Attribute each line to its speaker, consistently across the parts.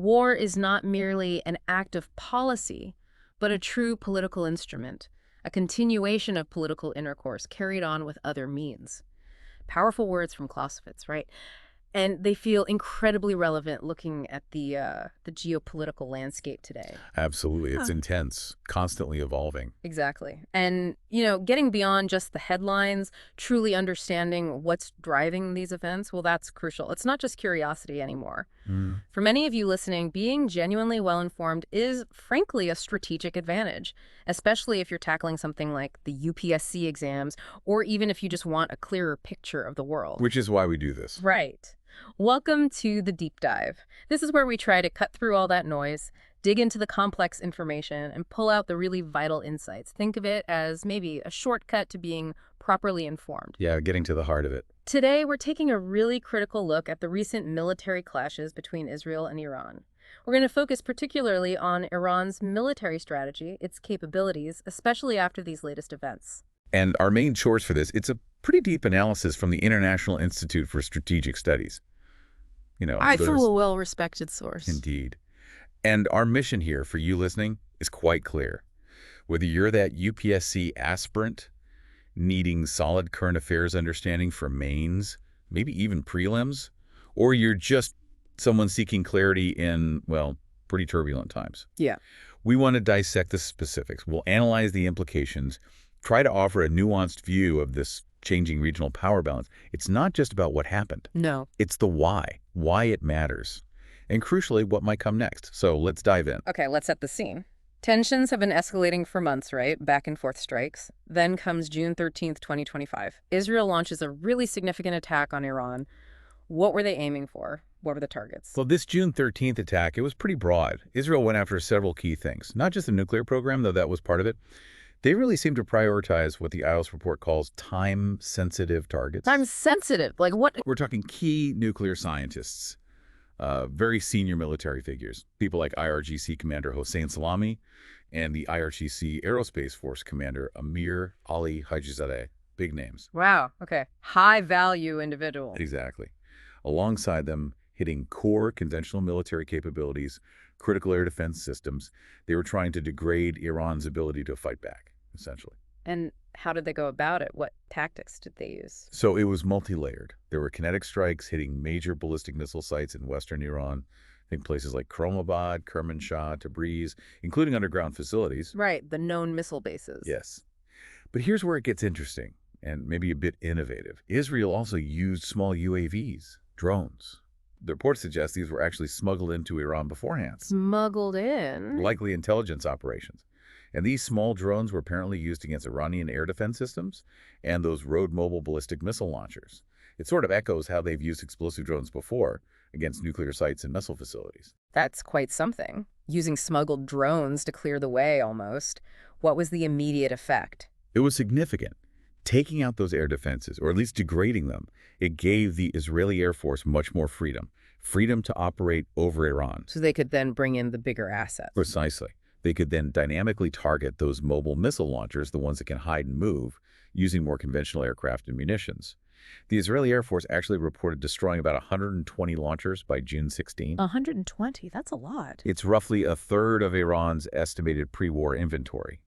Speaker 1: War is not merely an act of policy, but a true political instrument, a continuation of political intercourse carried on with other means. Powerful words from Clausewitz, right? And they feel incredibly relevant looking at the geopolitical landscape today.
Speaker 2: Absolutely. It's intense, constantly evolving.
Speaker 1: Exactly. And, getting beyond just the headlines, truly understanding what's driving these events, well, that's crucial. It's not just curiosity anymore. For many of you listening, being genuinely well-informed is, frankly, a strategic advantage, especially if you're tackling something like the UPSC exams, or even if you just want a clearer picture of the world.
Speaker 2: Which is why we do this.
Speaker 1: Right. Welcome to the Deep Dive. This is where we try to cut through all that noise, dig into the complex information, and pull out the really vital insights. Think of it as maybe a shortcut to being properly informed.
Speaker 2: Yeah, getting to the heart of it.
Speaker 1: Today, we're taking a really critical look at the recent military clashes between Israel and Iran. We're going to focus particularly on Iran's military strategy, its capabilities, especially after these latest events.
Speaker 2: And our main source for this, it's a pretty deep analysis from the International Institute for Strategic Studies.
Speaker 1: I feel a well-respected source.
Speaker 2: Indeed. And our mission here for you listening is quite clear. Whether you're that UPSC aspirant needing solid current affairs understanding for mains, maybe even prelims, or you're just someone seeking clarity in, well, pretty turbulent times.
Speaker 1: Yeah.
Speaker 2: We want to dissect the specifics. We'll analyze the implications, try to offer a nuanced view of this changing regional power balance. It's not just about what happened.
Speaker 1: No.
Speaker 2: It's the why it matters, and crucially, what might come next. So let's dive in.
Speaker 1: Okay, let's set the scene. Tensions have been escalating for months, right? Back and forth strikes. Then comes June 13th, 2025. Israel launches a really significant attack on Iran. What were they aiming for? What were the targets?
Speaker 2: Well, this June 13th attack, it was pretty broad. Israel went after several key things, not just the nuclear program, though that was part of it. They really seem to prioritize what the IOS report calls time-sensitive targets.
Speaker 1: Time-sensitive? Like what?
Speaker 2: We're talking key nuclear scientists, very senior military figures, people like IRGC Commander Hossein Salami and the IRGC Aerospace Force Commander Amir Ali Hajizadeh. Big names.
Speaker 1: Wow. Okay. High-value individuals.
Speaker 2: Exactly. Alongside them, hitting core conventional military capabilities, critical air defense systems, they were trying to degrade Iran's ability to fight back, essentially.
Speaker 1: And how did they go about it? What tactics did they use?
Speaker 2: So it was multi-layered. There were kinetic strikes hitting major ballistic missile sites in western Iran, I think places like Kromabad, Kermanshah, Tabriz, including underground facilities.
Speaker 1: Right, the known missile bases.
Speaker 2: Yes. But here's where it gets interesting and maybe a bit innovative. Israel also used small UAVs, drones. The reports suggest these were actually smuggled into Iran beforehand.
Speaker 1: Smuggled in?
Speaker 2: Likely intelligence operations. And these small drones were apparently used against Iranian air defense systems and those road-mobile ballistic missile launchers. It sort of echoes how they've used explosive drones before against nuclear sites and missile facilities.
Speaker 1: That's quite something. Using smuggled drones to clear the way, almost. What was the immediate effect?
Speaker 2: It was significant. Taking out those air defenses, or at least degrading them, it gave the Israeli Air Force much more freedom. Freedom to operate over Iran.
Speaker 1: So they could then bring in the bigger assets.
Speaker 2: Precisely. They could then dynamically target those mobile missile launchers, the ones that can hide and move, using more conventional aircraft and munitions. The Israeli Air Force actually reported destroying about 120 launchers by June 16.
Speaker 1: 120? That's a lot.
Speaker 2: It's roughly a third of Iran's estimated pre-war inventory.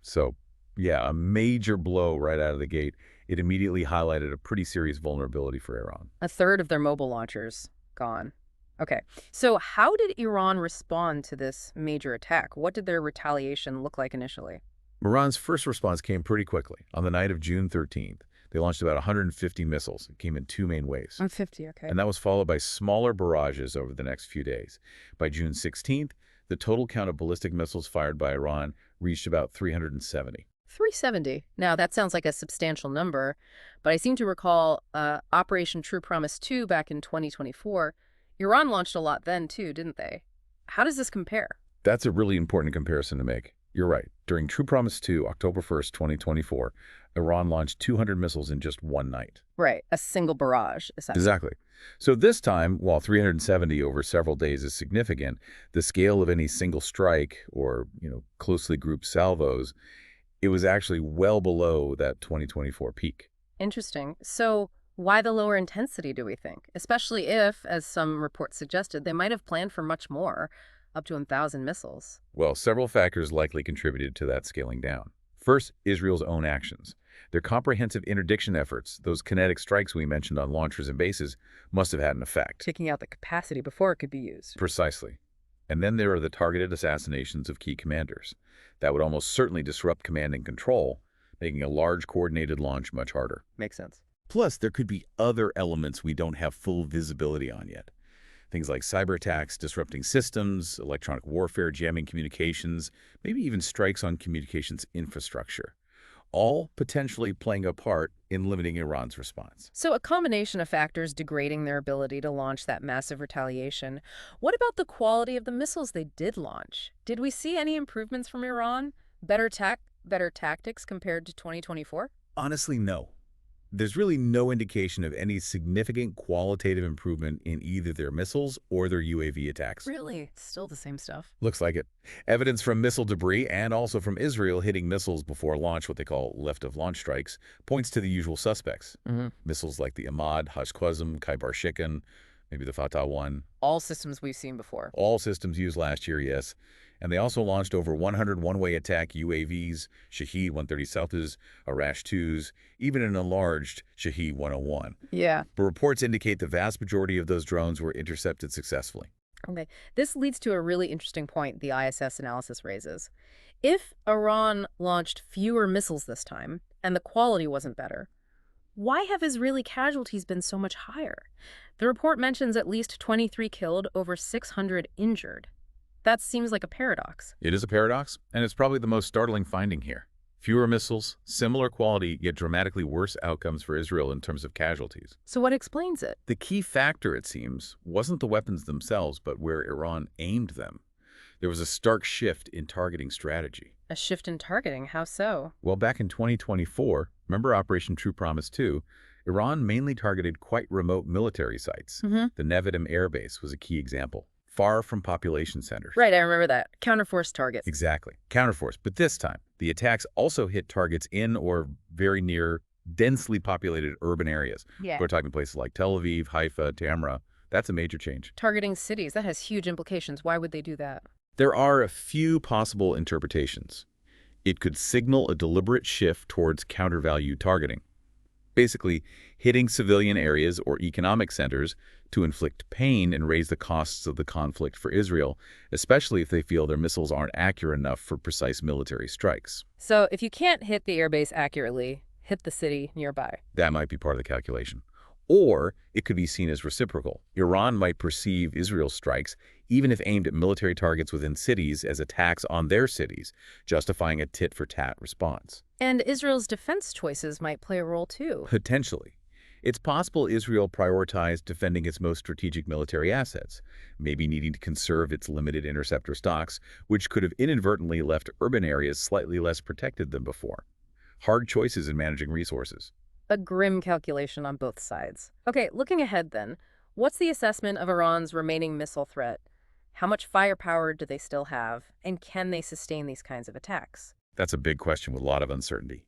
Speaker 2: So, yeah, a major blow right out of the gate. It immediately highlighted a pretty serious vulnerability for Iran.
Speaker 1: A third of their mobile launchers gone. Okay, so how did Iran respond to this major attack? What did their retaliation look like initially?
Speaker 2: Iran's first response came pretty quickly. On the night of June 13th, they launched about 150 missiles. It came in two main waves.
Speaker 1: 150, okay.
Speaker 2: And that was followed by smaller barrages over the next few days. By June 16th, the total count of ballistic missiles fired by Iran reached about 370.
Speaker 1: 370. Now, that sounds like a substantial number, but I seem to recall Operation True Promise 2 back in 2024. Iran launched a lot then, too, didn't they? How does this compare?
Speaker 2: That's a really important comparison to make. You're right. During True Promise 2, October 1st, 2024, Iran launched 200 missiles in just one night.
Speaker 1: Right. A single barrage, essentially.
Speaker 2: Exactly. So this time, while 370 over several days is significant, the scale of any single strike or, closely grouped salvos, it was actually well below that 2024 peak.
Speaker 1: Interesting. So Why the lower intensity, do we think? Especially if, as some reports suggested, they might have planned for much more, up to 1,000 missiles.
Speaker 2: Well, several factors likely contributed to that scaling down. First, Israel's own actions. Their comprehensive interdiction efforts, those kinetic strikes we mentioned on launchers and bases, must have had an effect.
Speaker 1: Taking out the capacity before it could be used.
Speaker 2: Precisely. And then there are the targeted assassinations of key commanders. That would almost certainly disrupt command and control, making a large coordinated launch much harder.
Speaker 1: Makes sense.
Speaker 2: Plus, there could be other elements we don't have full visibility on yet. Things like cyber attacks, disrupting systems, electronic warfare, jamming communications, maybe even strikes on communications infrastructure, all potentially playing a part in limiting Iran's response.
Speaker 1: So a combination of factors degrading their ability to launch that massive retaliation. What about the quality of the missiles they did launch? Did we see any improvements from Iran? Better tech, better tactics compared to 2024?
Speaker 2: Honestly, no. There's really no indication of any significant qualitative improvement in either their missiles or their UAV attacks.
Speaker 1: Really? Still the same stuff?
Speaker 2: Looks like it. Evidence from missile debris and also from Israel hitting missiles before launch, what they call left-of-launch strikes, points to the usual suspects. Missiles like the Ahmad, Hashquazim, Khyber Shikan, maybe the Fatah 1.
Speaker 1: All systems we've seen before.
Speaker 2: All systems used last year, yes. And they also launched over 100 one-way attack UAVs, Shahed 130 Souths, Arash 2s, even an enlarged Shahed 101.
Speaker 1: Yeah.
Speaker 2: But reports indicate the vast majority of those drones were intercepted successfully.
Speaker 1: Okay. This leads to a really interesting point the ISS analysis raises. If Iran launched fewer missiles this time, and the quality wasn't better, why have Israeli casualties been so much higher? The report mentions at least 23 killed, over 600 injured. That seems like a paradox.
Speaker 2: It is a paradox, and it's probably the most startling finding here. Fewer missiles, similar quality, yet dramatically worse outcomes for Israel in terms of casualties.
Speaker 1: So what explains it?
Speaker 2: The key factor, it seems, wasn't the weapons themselves, but where Iran aimed them. There was a stark shift in targeting strategy.
Speaker 1: A shift in targeting? How so?
Speaker 2: Well, back in 2024, remember Operation True Promise 2, Iran mainly targeted quite remote military sites. The Nevatim Air Base was a key example. Far from population centers.
Speaker 1: Right, I remember that. Counterforce targets.
Speaker 2: Exactly. Counterforce. But this time, the attacks also hit targets in or very near densely populated urban areas.
Speaker 1: Yeah.
Speaker 2: We're talking places like Tel Aviv, Haifa, Tamra. That's a major change.
Speaker 1: Targeting cities, that has huge implications. Why would they do that?
Speaker 2: There are a few possible interpretations. It could signal a deliberate shift towards countervalue targeting. Basically, hitting civilian areas or economic centers to inflict pain and raise the costs of the conflict for Israel, especially if they feel their missiles aren't accurate enough for precise military strikes.
Speaker 1: So if you can't hit the airbase accurately, hit the city nearby.
Speaker 2: That might be part of the calculation. Or it could be seen as reciprocal. Iran might perceive Israel's strikes, even if aimed at military targets within cities, as attacks on their cities, justifying a tit-for-tat response.
Speaker 1: And Israel's defense choices might play a role too.
Speaker 2: Potentially. It's possible Israel prioritized defending its most strategic military assets, maybe needing to conserve its limited interceptor stocks, which could have inadvertently left urban areas slightly less protected than before. Hard choices in managing resources.
Speaker 1: A grim calculation on both sides. Okay, looking ahead then, what's the assessment of Iran's remaining missile threat? How much firepower do they still have, and can they sustain these kinds of attacks?
Speaker 2: That's a big question with a lot of uncertainty.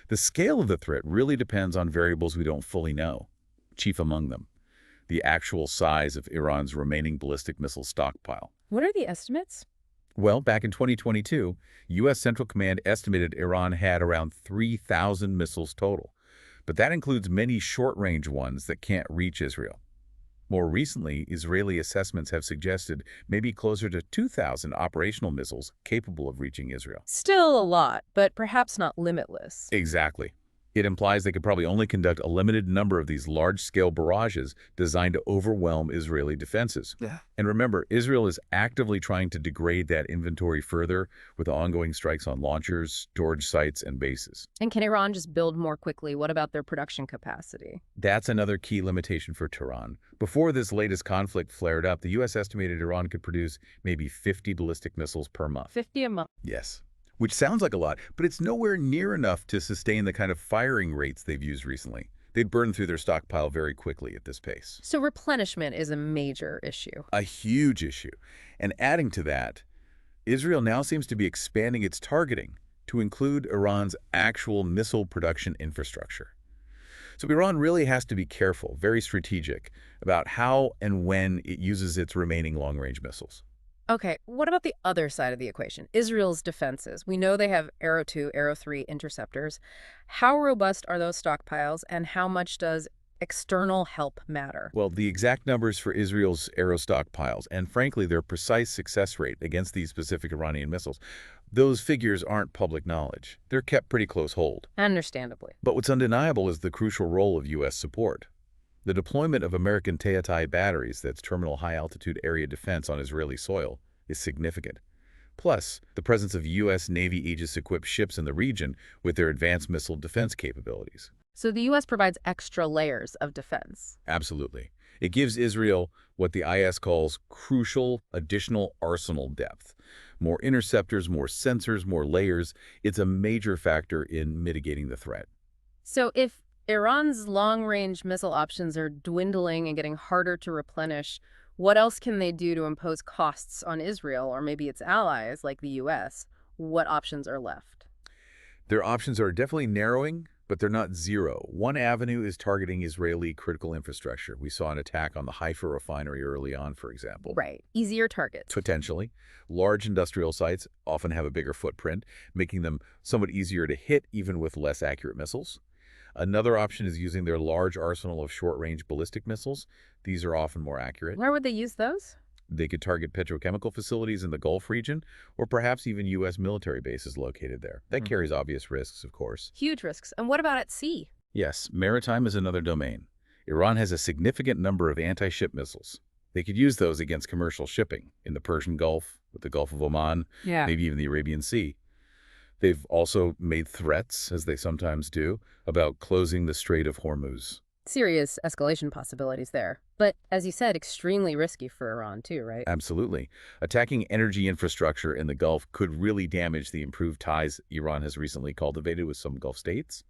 Speaker 2: The scale of the threat really depends on variables we don't fully know, chief among them, the actual size of Iran's remaining ballistic missile stockpile.
Speaker 1: What are the estimates?
Speaker 2: Well, back in 2022, U.S. Central Command estimated Iran had around 3,000 missiles total, but that includes many short-range ones that can't reach Israel. More recently, Israeli assessments have suggested maybe closer to 2,000 operational missiles capable of reaching Israel.
Speaker 1: Still a lot, but perhaps not limitless.
Speaker 2: Exactly. It implies they could probably only conduct a limited number of these large-scale barrages designed to overwhelm Israeli defenses. And remember, Israel is actively trying to degrade that inventory further with ongoing strikes on launchers, storage sites, and bases.
Speaker 1: And can Iran just build more quickly? What about their production capacity?
Speaker 2: That's another key limitation for Tehran. Before this latest conflict flared up, the U.S. estimated Iran could produce maybe 50 ballistic missiles per month.
Speaker 1: 50 a month?
Speaker 2: Yes. Which sounds like a lot, but it's nowhere near enough to sustain the kind of firing rates they've used recently. They'd burn through their stockpile very quickly at this pace.
Speaker 1: So replenishment is a major issue.
Speaker 2: A huge issue. And adding to that, Israel now seems to be expanding its targeting to include Iran's actual missile production infrastructure. So Iran really has to be careful, very strategic, about how and when it uses its remaining long-range missiles.
Speaker 1: Okay, what about the other side of the equation? Israel's defenses. We know they have Arrow 2, Arrow 3 interceptors. How robust are those stockpiles, and how much does external help matter?
Speaker 2: Well, the exact numbers for Israel's aero stockpiles, and frankly, their precise success rate against these specific Iranian missiles, those figures aren't public knowledge. They're kept pretty close hold.
Speaker 1: Understandably.
Speaker 2: But what's undeniable is the crucial role of U.S. support. The deployment of American Teatai batteries, that's terminal high-altitude area defense on Israeli soil, is significant. Plus, the presence of U.S. Navy Aegis-equipped ships in the region with their advanced missile defense capabilities.
Speaker 1: So the U.S. provides extra layers of defense.
Speaker 2: Absolutely. It gives Israel what the IS calls crucial additional arsenal depth. More interceptors, more sensors, more layers. It's a major factor in mitigating the threat.
Speaker 1: So if Iran's long-range missile options are dwindling and getting harder to replenish, what else can they do to impose costs on Israel or maybe its allies like the U.S.? What options are left?
Speaker 2: Their options are definitely narrowing, but they're not zero. One avenue is targeting Israeli critical infrastructure. We saw an attack on the Haifa refinery early on, for example.
Speaker 1: Right. Easier targets.
Speaker 2: Potentially. Large industrial sites often have a bigger footprint, making them somewhat easier to hit even with less accurate missiles. Another option is using their large arsenal of short-range ballistic missiles. These are often more accurate.
Speaker 1: Where would they use those?
Speaker 2: They could target petrochemical facilities in the Gulf region, or perhaps even U.S. military bases located there. That carries obvious risks, of course.
Speaker 1: Huge risks. And what about at sea?
Speaker 2: Yes, maritime is another domain. Iran has a significant number of anti-ship missiles. They could use those against commercial shipping in the Persian Gulf, with the Gulf of Oman, maybe even the Arabian Sea. They've also made threats, as they sometimes do, about closing the Strait of Hormuz.
Speaker 1: Serious escalation possibilities there. But, as you said, extremely risky for Iran too, right?
Speaker 2: Absolutely. Attacking energy infrastructure in the Gulf could really damage the improved ties Iran has recently cultivated with some Gulf states.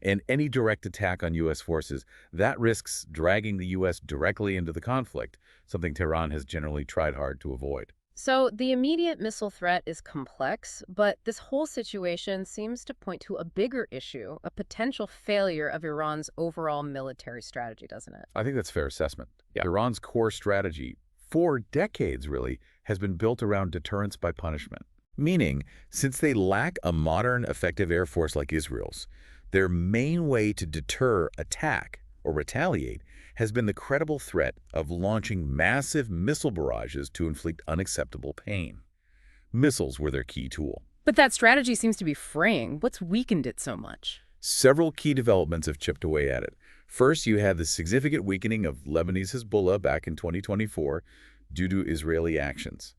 Speaker 2: And any direct attack on U.S. forces, that risks dragging the U.S. directly into the conflict, something Tehran has generally tried hard to avoid.
Speaker 1: So the immediate missile threat is complex, but this whole situation seems to point to a bigger issue, a potential failure of Iran's overall military strategy, doesn't it?
Speaker 2: I think that's a fair assessment. Iran's core strategy, for decades really, has been built around deterrence by punishment. Meaning, since they lack a modern, effective air force like Israel's, their main way to deter attack or retaliate has been the credible threat of launching massive missile barrages to inflict unacceptable pain. Missiles were their key tool.
Speaker 1: But that strategy seems to be fraying. What's weakened it so much?
Speaker 2: Several key developments have chipped away at it. First, you had the significant weakening of Lebanese Hezbollah back in 2024 due to Israeli actions.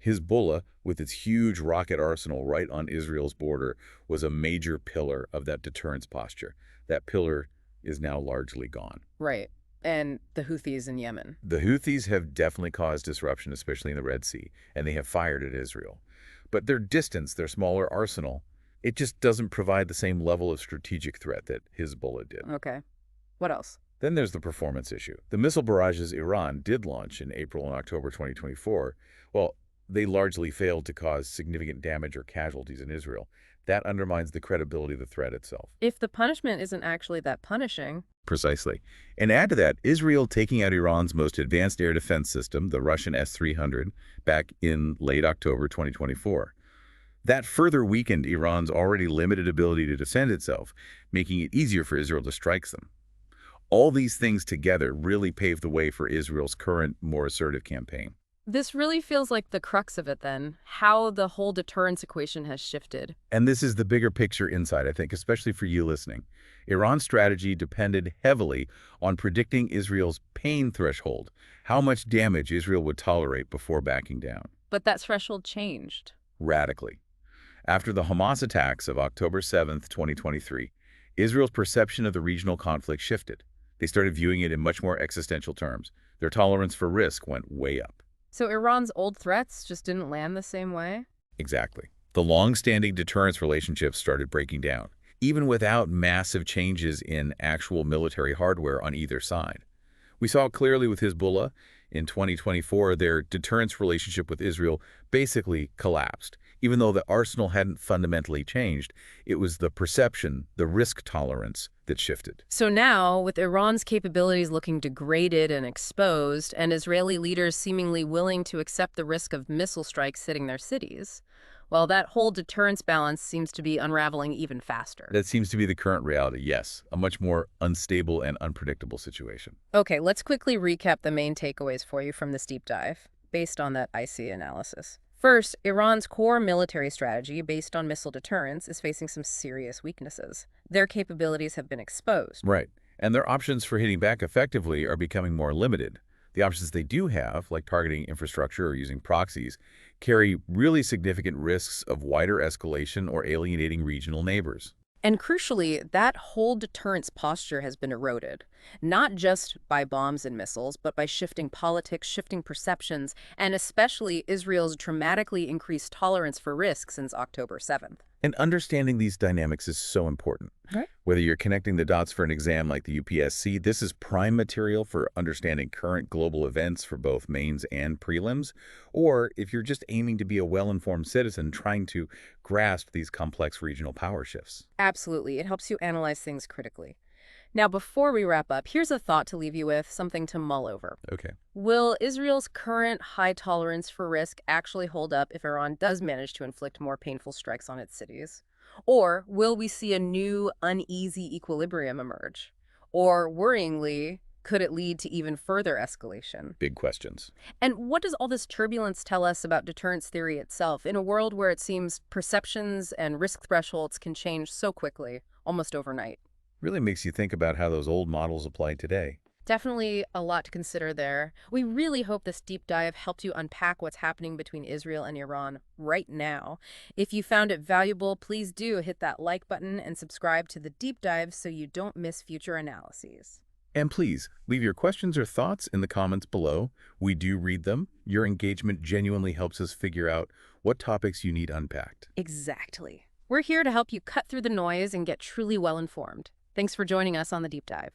Speaker 2: Hezbollah, with its huge rocket arsenal right on Israel's border, was a major pillar of that deterrence posture. That pillar is now largely gone.
Speaker 1: Right. And the Houthis in Yemen.
Speaker 2: The Houthis have definitely caused disruption, especially in the Red Sea, and they have fired at Israel. But their distance, their smaller arsenal, it just doesn't provide the same level of strategic threat that Hezbollah did.
Speaker 1: Okay. What else?
Speaker 2: Then there's the performance issue. The missile barrages Iran did launch in April and October 2024, well, they largely failed to cause significant damage or casualties in Israel. That undermines the credibility of the threat itself.
Speaker 1: If the punishment isn't actually that punishing.
Speaker 2: Precisely. And add to that, Israel taking out Iran's most advanced air defense system, the Russian S-300, back in late October 2024. That further weakened Iran's already limited ability to defend itself, making it easier for Israel to strike them. All these things together really paved the way for Israel's current, more assertive campaign.
Speaker 1: This really feels like the crux of it then, how the whole deterrence equation has shifted.
Speaker 2: And this is the bigger picture insight, I think, especially for you listening. Iran's strategy depended heavily on predicting Israel's pain threshold, how much damage Israel would tolerate before backing down.
Speaker 1: But that threshold changed.
Speaker 2: Radically. After the Hamas attacks of October 7, 2023, Israel's perception of the regional conflict shifted. They started viewing it in much more existential terms. Their tolerance for risk went way up.
Speaker 1: So Iran's old threats just didn't land the same way?
Speaker 2: Exactly. The long-standing deterrence relationships started breaking down, even without massive changes in actual military hardware on either side. We saw it clearly with Hezbollah. In 2024, their deterrence relationship with Israel basically collapsed. Even though the arsenal hadn't fundamentally changed, it was the perception, the risk tolerance that shifted.
Speaker 1: So now, with Iran's capabilities looking degraded and exposed, and Israeli leaders seemingly willing to accept the risk of missile strikes hitting their cities, well, that whole deterrence balance seems to be unraveling even faster.
Speaker 2: That seems to be the current reality, yes. A much more unstable and unpredictable situation.
Speaker 1: Okay, let's quickly recap the main takeaways for you from this deep dive, based on that IC analysis. First, Iran's core military strategy, based on missile deterrence, is facing some serious weaknesses. Their capabilities have been exposed.
Speaker 2: Right. And their options for hitting back effectively are becoming more limited. The options they do have, like targeting infrastructure or using proxies, carry really significant risks of wider escalation or alienating regional neighbors.
Speaker 1: And crucially, that whole deterrence posture has been eroded, not just by bombs and missiles, but by shifting politics, shifting perceptions, and especially Israel's dramatically increased tolerance for risk since October 7th.
Speaker 2: And understanding these dynamics is so important.
Speaker 1: Right.
Speaker 2: Whether you're connecting the dots for an exam like the UPSC, this is prime material for understanding current global events for both mains and prelims, or if you're just aiming to be a well-informed citizen trying to grasp these complex regional power shifts.
Speaker 1: Absolutely. It helps you analyze things critically. Now, before we wrap up, here's a thought to leave you with, something to mull over.
Speaker 2: Okay.
Speaker 1: Will Israel's current high tolerance for risk actually hold up if Iran does manage to inflict more painful strikes on its cities? Or will we see a new, uneasy equilibrium emerge? Or, worryingly, could it lead to even further escalation?
Speaker 2: Big questions.
Speaker 1: And what does all this turbulence tell us about deterrence theory itself in a world where it seems perceptions and risk thresholds can change so quickly, almost overnight?
Speaker 2: Really makes you think about how those old models apply today.
Speaker 1: Definitely a lot to consider there. We really hope this deep dive helped you unpack what's happening between Israel and Iran right now. If you found it valuable, please do hit that like button and subscribe to the deep dive so you don't miss future analyses.
Speaker 2: And please, leave your questions or thoughts in the comments below. We do read them. Your engagement genuinely helps us figure out what topics you need unpacked.
Speaker 1: Exactly. We're here to help you cut through the noise and get truly well informed. Thanks for joining us on the deep dive.